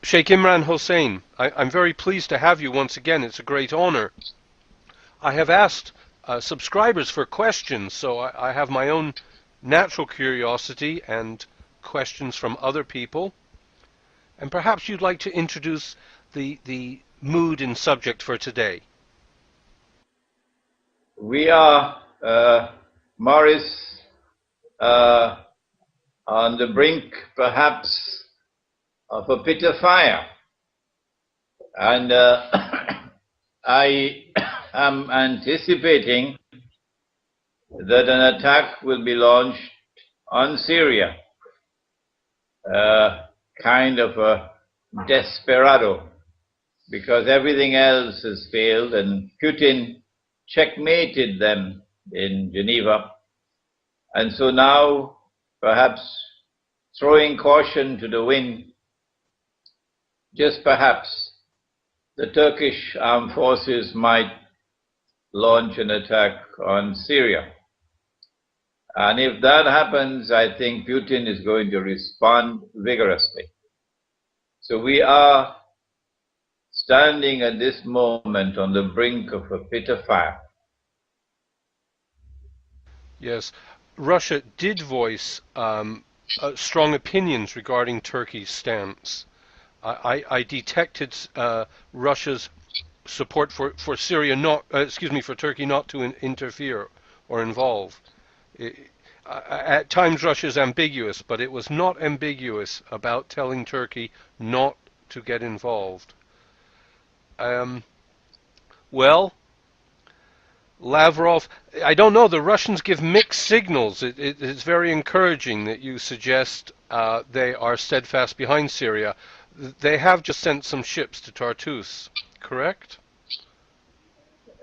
Sheikh Imran Hossein, I'm very pleased to have you once again. It's a great honor. I have asked subscribers for questions, so I have my own natural curiosity and questions from other people. And perhaps you'd like to introduce the mood and subject for today. We are, Morris, on the brink, perhaps, of a pit of fire. And I am anticipating that an attack will be launched on Syria, kind of a desperado, because everything else has failed, and Putin checkmated them in Geneva. And so now, perhaps throwing caution to the wind, just perhaps, the Turkish armed forces might launch an attack on Syria. And if that happens, I think Putin is going to respond vigorously. So we are standing at this moment on the brink of a pit of fire. Yes, Russia did voice strong opinions regarding Turkey's stance. I detected Russia's support for Syria not, for Turkey not to interfere or involve. At times Russia is ambiguous, but it was not ambiguous about telling Turkey not to get involved. Well, Lavrov, I don't know, the Russians give mixed signals. It's very encouraging that you suggest they are steadfast behind Syria. They have just sent some ships to Tartus, correct?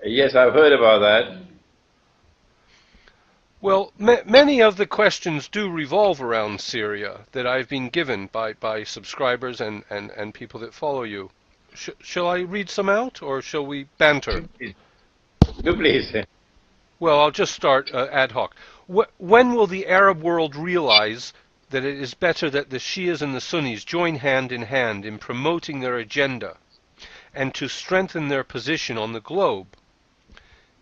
Yes, I've heard about that. Well, many of the questions do revolve around Syria that I've been given by subscribers and people that follow you. Shall I read some out, or shall we banter? Do please. Well, I'll just start ad hoc. When will the Arab world realize that it is better that the Shias and the Sunnis join hand in promoting their agenda and to strengthen their position on the globe?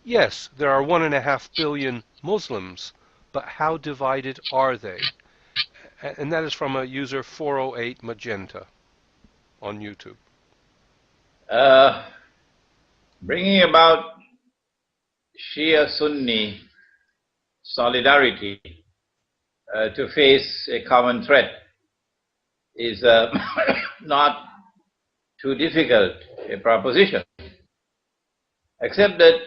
Yes, there are 1.5 billion Muslims, but how divided are they? And that is from a user 408 Magenta on YouTube. Bringing about Shia-Sunni solidarity to face a common threat is not too difficult a proposition, except that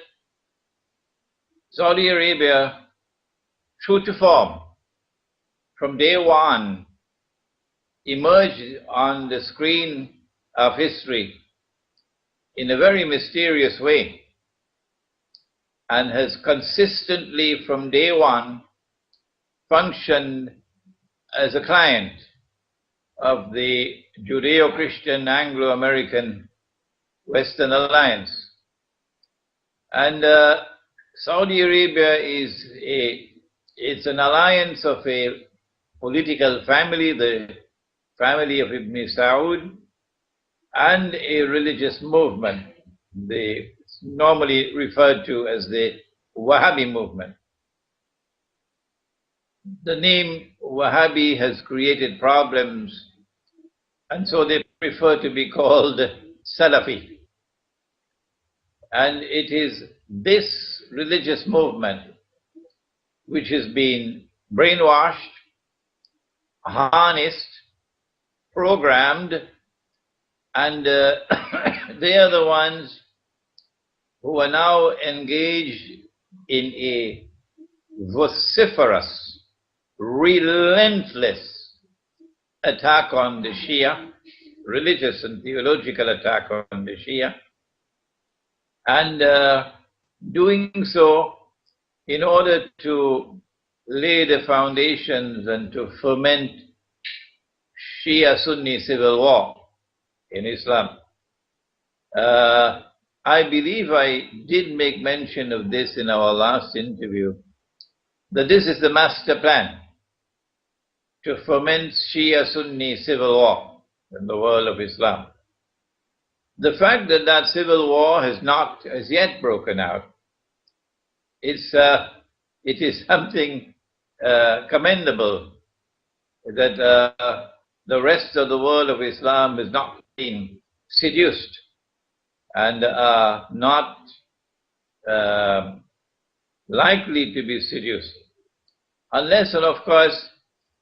Saudi Arabia, true to form, from day one, emerged on the screen of history in a very mysterious way, and has consistently from day one functioned as a client of the Judeo-Christian Anglo-American Western Alliance. And Saudi Arabia it's an alliance of a political family, the family of Ibn Saud, and a religious movement, normally referred to as the Wahhabi movement. The name Wahhabi has created problems, and so they prefer to be called Salafi. And it is this religious movement which has been brainwashed, harnessed, programmed, and they are the ones who are now engaged in a vociferous, relentless attack on the Shia, religious and theological attack on the Shia, and doing so in order to lay the foundations and to foment Shia-Sunni civil war in Islam. I believe I did make mention of this in our last interview, that this is the master plan to foment Shia-Sunni civil war. in the world of Islam. The fact that that civil war has not as yet broken out, it is something commendable that the rest of the world of Islam is not being seduced and not likely to be seduced. Unless, and of course,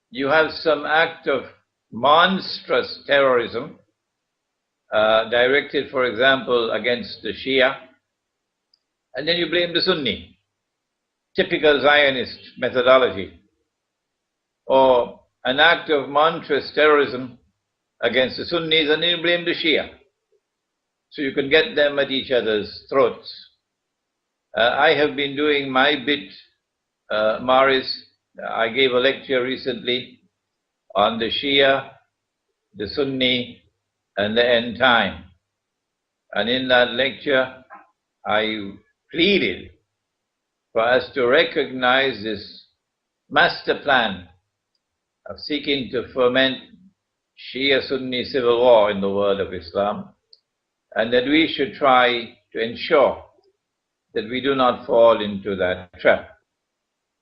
you have some act of monstrous terrorism directed, for example, against the Shia, and then you blame the Sunni. Typical Zionist methodology. Or an act of monstrous terrorism against the Sunnis, and then you blame the Shia. So you can get them at each other's throats. I have been doing my bit, Morris. I gave a lecture recently on the Shia, the Sunni, and the end time. And in that lecture, I pleaded for us to recognize this master plan of seeking to foment Shia-Sunni civil war in the world of Islam, and that we should try to ensure that we do not fall into that trap.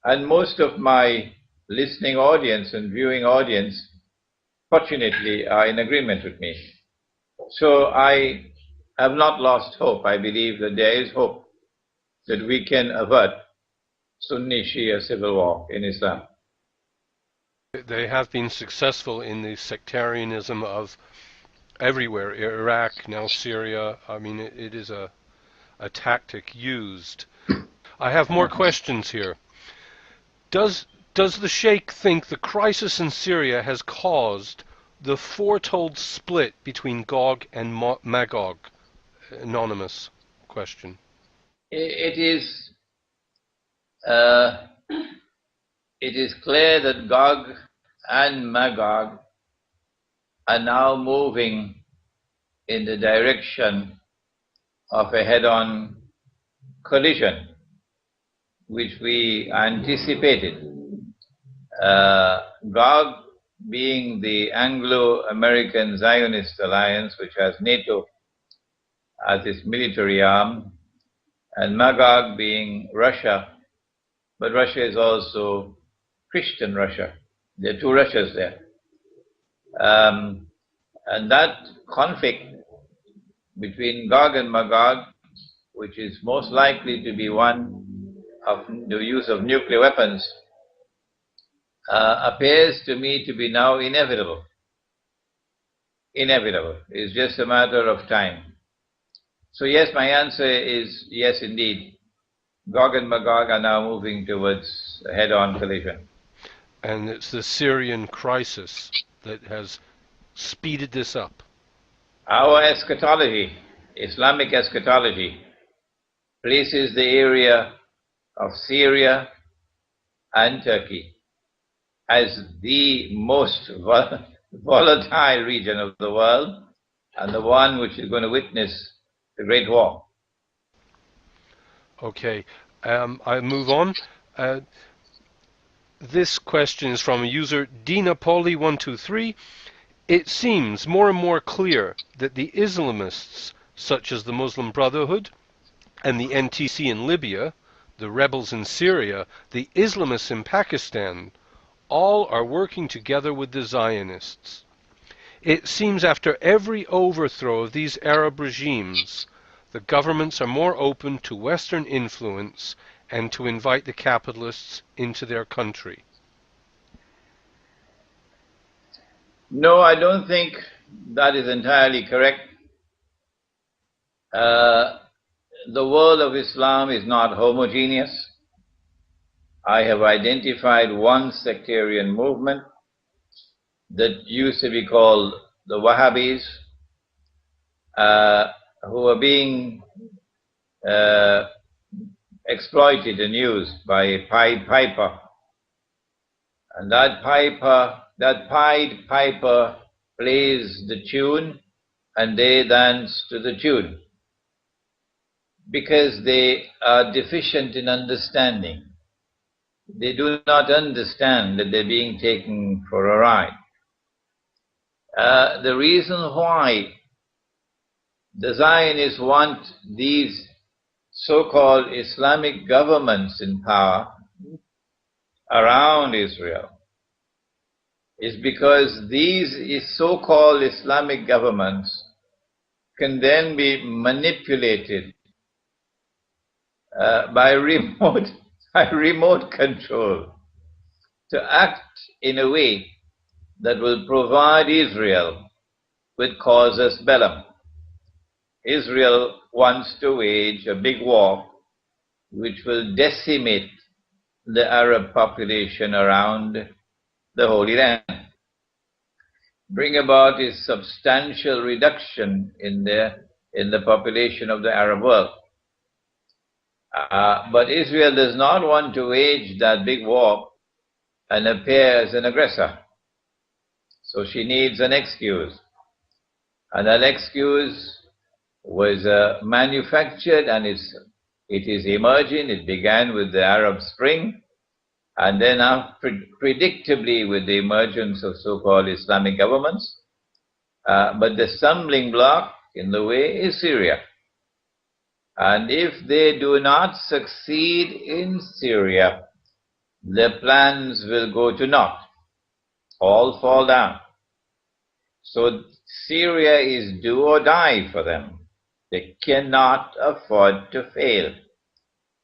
And most of my listening audience and viewing audience, fortunately, are in agreement with me. So I have not lost hope. I believe that there is hope that we can avert Sunni-Shia civil war in Islam. They have been successful in the sectarianism of everywhere, Iraq, now Syria. I mean, it is a tactic used. I have more questions here. Does the Sheikh think the crisis in Syria has caused the foretold split between Gog and Magog? Anonymous question. It is clear that Gog and Magog are now moving in the direction of a head-on collision, which we anticipated. Gog being the Anglo-American Zionist alliance, which has NATO as its military arm, and Magog being Russia, but Russia is also Christian Russia. There are two Russias there. And that conflict between Gog and Magog, which is most likely to be one of the use of nuclear weapons, appears to me to be now inevitable. Inevitable. It's just a matter of time. So yes, my answer is yes indeed. Gog and Magog are now moving towards a head-on collision. And it's the Syrian crisis that has speeded this up. Our eschatology, Islamic eschatology, places the area of Syria and Turkey as the most volatile region of the world, and the one which is going to witness the Great War. Okay, I move on. This question is from a user DinaPoli123. It seems more and more clear that the Islamists, such as the Muslim Brotherhood and the NTC in Libya, the rebels in Syria, the Islamists in Pakistan, all are working together with the Zionists. It seems after every overthrow of these Arab regimes, the governments are more open to Western influence and to invite the capitalists into their country. No, I don't think that is entirely correct. The world of Islam is not homogeneous. I have identified one sectarian movement that used to be called the Wahhabis, who are being exploited and used by a Pied Piper. And that Pied Piper plays the tune and they dance to the tune because they are deficient in understanding. They do not understand that they're being taken for a ride. The reason why the Zionists want these so-called Islamic governments in power around Israel is because these so-called Islamic governments can then be manipulated by remote control to act in a way that will provide Israel with casus bellum. Israel wants to wage a big war which will decimate the Arab population around the Holy Land, bring about a substantial reduction in the population of the Arab world. But Israel does not want to wage that big war and appear as an aggressor. So she needs an excuse. And that excuse was manufactured, and it is emerging. It began with the Arab Spring, and then predictably with the emergence of so-called Islamic governments. But the stumbling block in the way is Syria. And if they do not succeed in Syria, their plans will go to naught, all fall down. So Syria is do or die for them. They cannot afford to fail.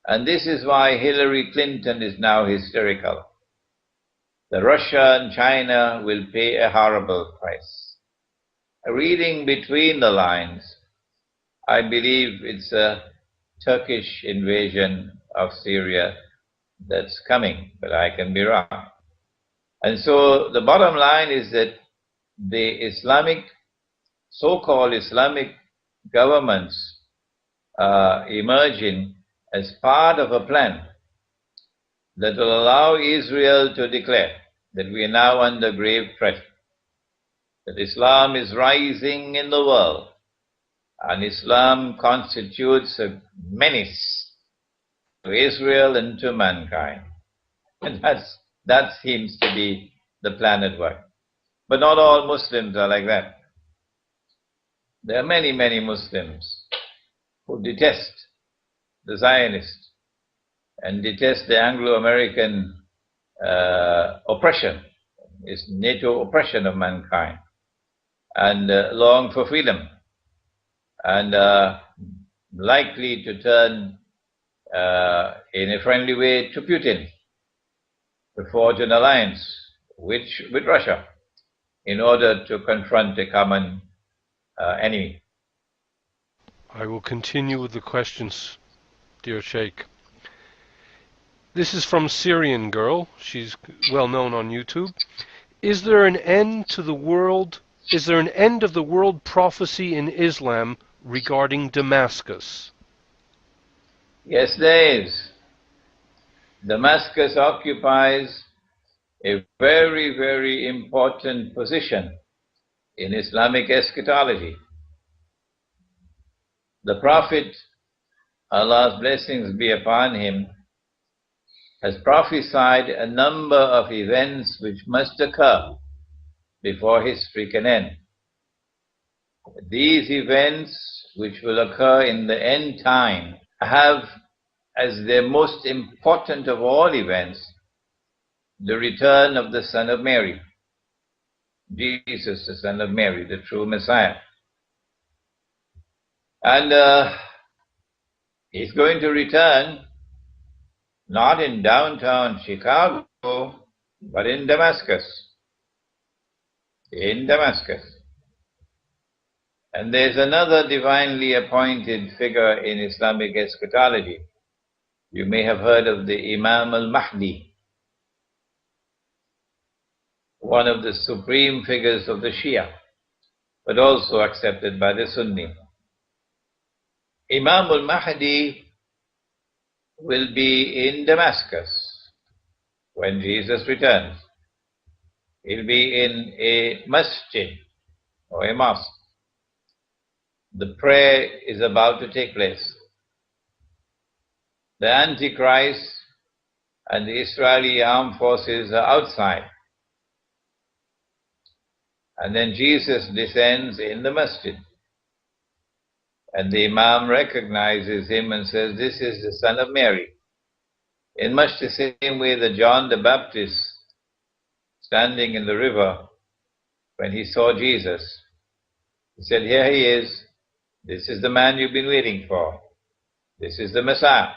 And this is why Hillary Clinton is now hysterical. The Russia and China will pay a horrible price. Reading between the lines, I believe it's a Turkish invasion of Syria that's coming, but I can be wrong. And so the bottom line is that the so-called Islamic governments emerging as part of a plan that will allow Israel to declare that we are now under grave threat, that Islam is rising in the world, and Islam constitutes a menace to Israel and to mankind. And that seems to be the plan at work. But not all Muslims are like that. There are many, many Muslims who detest the Zionists and detest the Anglo-American oppression, its NATO oppression of mankind, and long for freedom, and likely to turn in a friendly way to Putin, to forge an alliance with Russia in order to confront a common enemy. I will continue with the questions, dear Sheikh. This is from Syrian Girl. She's well known on YouTube. Is there an end to the world? Is there an end of the world prophecy in Islam regarding Damascus? Yes, there is. Damascus occupies a very, very important position in Islamic eschatology. The Prophet, Allah's blessings be upon him, has prophesied a number of events which must occur before history can end. These events, which will occur in the end time, have as their most important of all events the return of the Son of Mary, Jesus, the Son of Mary, the true Messiah. And he's going to return not in downtown Chicago, but in Damascus. In Damascus. And there's another divinely appointed figure in Islamic eschatology. You may have heard of the Imam al-Mahdi, one of the supreme figures of the Shia, but also accepted by the Sunni. Imam al-Mahdi will be in Damascus when Jesus returns. He'll be in a masjid or a mosque. The prayer is about to take place. The Antichrist and the Israeli armed forces are outside. And then Jesus descends in the masjid. And the Imam recognizes him and says, "This is the son of Mary." In much the same way that John the Baptist, standing in the river, when he saw Jesus, he said, "Here he is. This is the man you've been waiting for. This is the Messiah."